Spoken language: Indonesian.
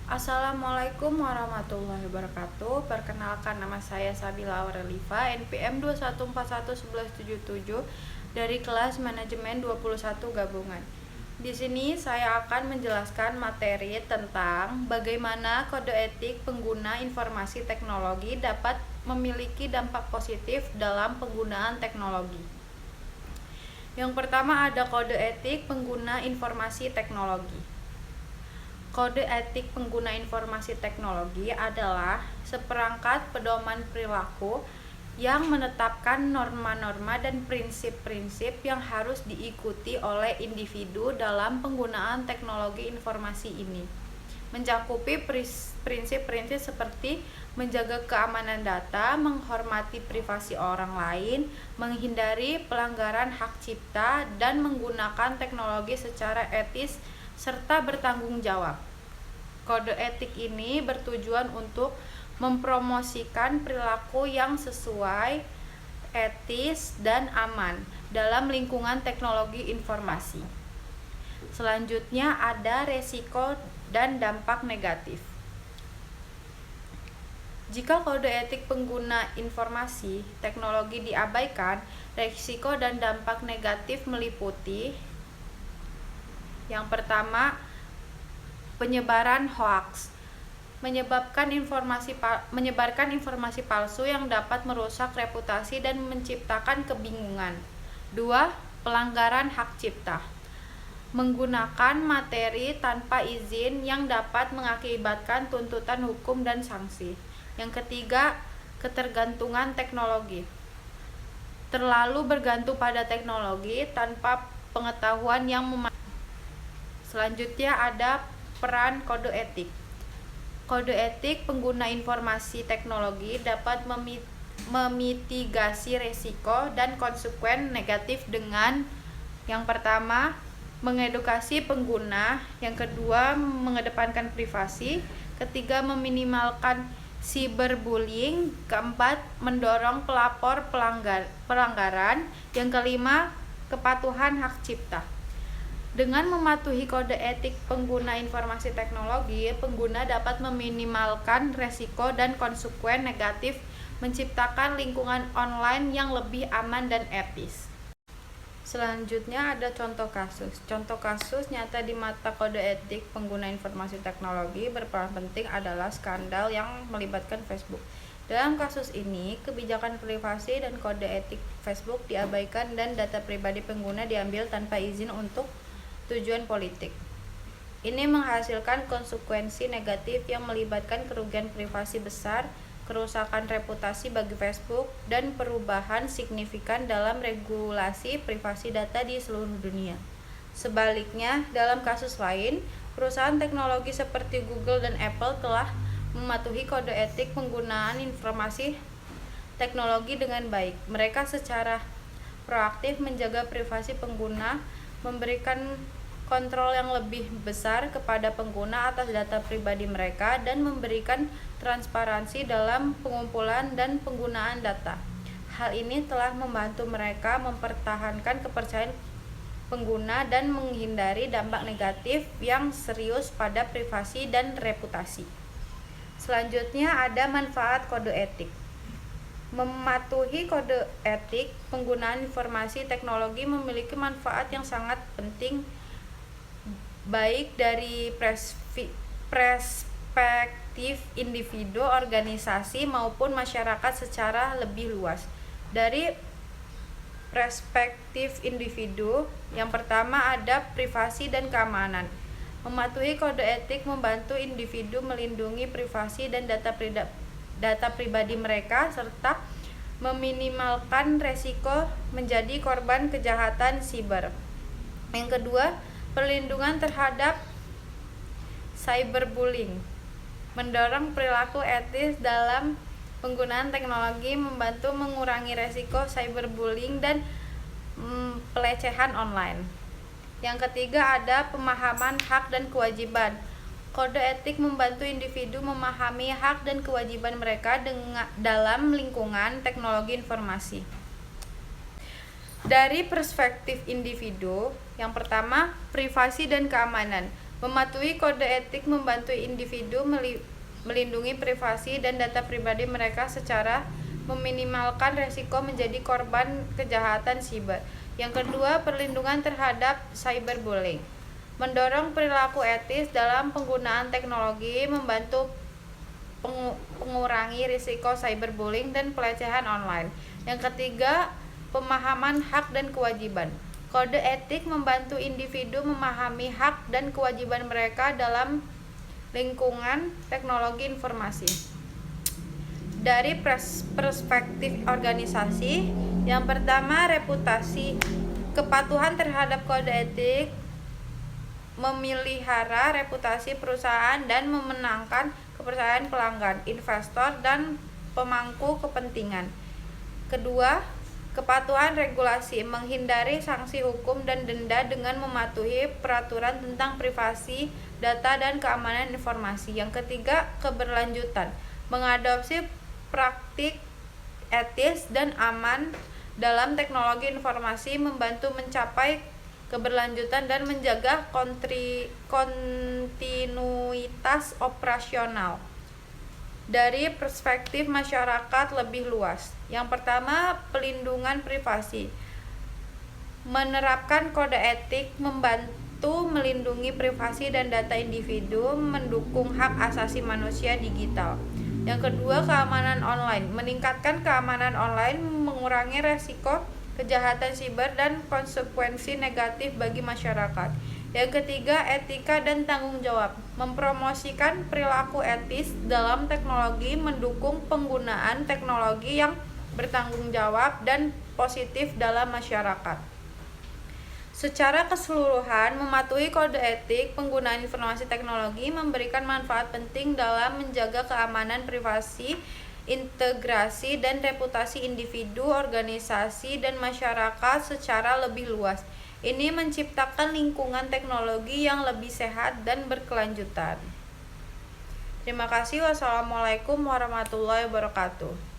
Assalamualaikum warahmatullahi wabarakatuh. Perkenalkan, nama saya Sabila Aureliva, NPM 21411177 dari kelas manajemen 21 gabungan. Di sini saya akan menjelaskan materi tentang bagaimana kode etik pengguna informasi teknologi dapat memiliki dampak positif dalam penggunaan teknologi. Yang pertama ada kode etik pengguna informasi teknologi. Kode etik pengguna informasi teknologi adalah seperangkat pedoman perilaku yang menetapkan norma-norma dan prinsip-prinsip yang harus diikuti oleh individu dalam penggunaan teknologi informasi ini. Mencakupi prinsip-prinsip seperti menjaga keamanan data, menghormati privasi orang lain, menghindari pelanggaran hak cipta, dan menggunakan teknologi secara etis serta bertanggung jawab. Kode etik ini bertujuan untuk mempromosikan perilaku yang sesuai, etis, dan aman dalam lingkungan teknologi informasi. Selanjutnya ada resiko dan dampak negatif. Jika kode etik pengguna informasi teknologi diabaikan, resiko dan dampak negatif meliputi: yang pertama, penyebaran hoaks, menyebarkan informasi palsu yang dapat merusak reputasi dan menciptakan kebingungan. 2. Pelanggaran hak cipta, menggunakan materi tanpa izin yang dapat mengakibatkan tuntutan hukum dan sanksi. Yang ketiga, ketergantungan teknologi, terlalu bergantung pada teknologi tanpa pengetahuan yang Selanjutnya ada peran kode etik. Kode etik pengguna informasi teknologi dapat memitigasi risiko dan konsekuen negatif dengan: yang pertama, mengedukasi pengguna, yang kedua, mengedepankan privasi, ketiga, meminimalkan cyberbullying, keempat, mendorong pelapor pelanggaran, yang kelima, kepatuhan hak cipta. Dengan mematuhi kode etik pengguna informasi teknologi, pengguna dapat meminimalkan resiko dan konsekuen negatif, menciptakan lingkungan online yang lebih aman dan etis. Selanjutnya ada contoh kasus. Contoh kasus nyata di mata kode etik pengguna informasi teknologi berperan penting adalah skandal yang melibatkan Facebook. Dalam kasus ini, kebijakan privasi dan kode etik Facebook diabaikan dan data pribadi pengguna diambil tanpa izin untuk tujuan politik. Ini menghasilkan konsekuensi negatif yang melibatkan kerugian privasi besar, kerusakan reputasi bagi Facebook, dan perubahan signifikan dalam regulasi privasi data di seluruh dunia. Sebaliknya, dalam kasus lain, perusahaan teknologi seperti Google dan Apple telah mematuhi kode etik penggunaan informasi teknologi dengan baik. Mereka secara proaktif menjaga privasi pengguna, memberikan kontrol yang lebih besar kepada pengguna atas data pribadi mereka, dan memberikan transparansi dalam pengumpulan dan penggunaan data. Hal ini telah membantu mereka mempertahankan kepercayaan pengguna dan menghindari dampak negatif yang serius pada privasi dan reputasi. Selanjutnya ada manfaat kode etik. Mematuhi kode etik penggunaan informasi teknologi memiliki manfaat yang sangat penting, baik dari perspektif individu, organisasi, maupun masyarakat secara lebih luas. Dari perspektif individu, yang pertama ada privasi dan keamanan. Mematuhi kode etik membantu individu melindungi privasi dan data pribadi mereka, serta meminimalkan resiko menjadi korban kejahatan siber. Yang kedua, perlindungan terhadap cyberbullying, mendorong perilaku etis dalam penggunaan teknologi, membantu mengurangi resiko cyberbullying dan pelecehan online. Yang ketiga ada pemahaman hak dan kewajiban. Kode etik membantu individu memahami hak dan kewajiban mereka dalam lingkungan teknologi informasi. Dari perspektif individu, yang pertama, privasi dan keamanan. Mematuhi kode etik membantu individu melindungi privasi dan data pribadi mereka secara meminimalkan resiko menjadi korban kejahatan siber. Yang kedua, perlindungan terhadap cyberbullying. Mendorong perilaku etis dalam penggunaan teknologi, membantu mengurangi risiko cyberbullying dan pelecehan online. Yang ketiga, pemahaman hak dan kewajiban. Kode etik membantu individu memahami hak dan kewajiban mereka dalam lingkungan teknologi informasi. Dari perspektif organisasi, yang pertama, reputasi. Kepatuhan terhadap kode etik memelihara reputasi perusahaan dan memenangkan kepercayaan pelanggan, investor, dan pemangku kepentingan. Kedua, kepatuhan regulasi, menghindari sanksi hukum dan denda dengan mematuhi peraturan tentang privasi data dan keamanan informasi. Yang ketiga, keberlanjutan, mengadopsi praktik etis dan aman dalam teknologi informasi, membantu mencapai keberlanjutan dan menjaga kontinuitas operasional. Dari perspektif masyarakat lebih luas, yang pertama, pelindungan privasi. Menerapkan kode etik membantu melindungi privasi dan data individu, mendukung hak asasi manusia digital. Yang kedua, keamanan online. Meningkatkan keamanan online, mengurangi resiko kejahatan siber dan konsekuensi negatif bagi masyarakat. Yang ketiga, etika dan tanggung jawab. Mempromosikan perilaku etis dalam teknologi, mendukung penggunaan teknologi yang bertanggung jawab dan positif dalam masyarakat. Secara keseluruhan, mematuhi kode etik penggunaan informasi teknologi memberikan manfaat penting dalam menjaga keamanan privasi, integrasi dan reputasi individu, organisasi, dan masyarakat secara lebih luas. Ini menciptakan lingkungan teknologi yang lebih sehat dan berkelanjutan. Terima kasih. Wassalamualaikum warahmatullahi wabarakatuh.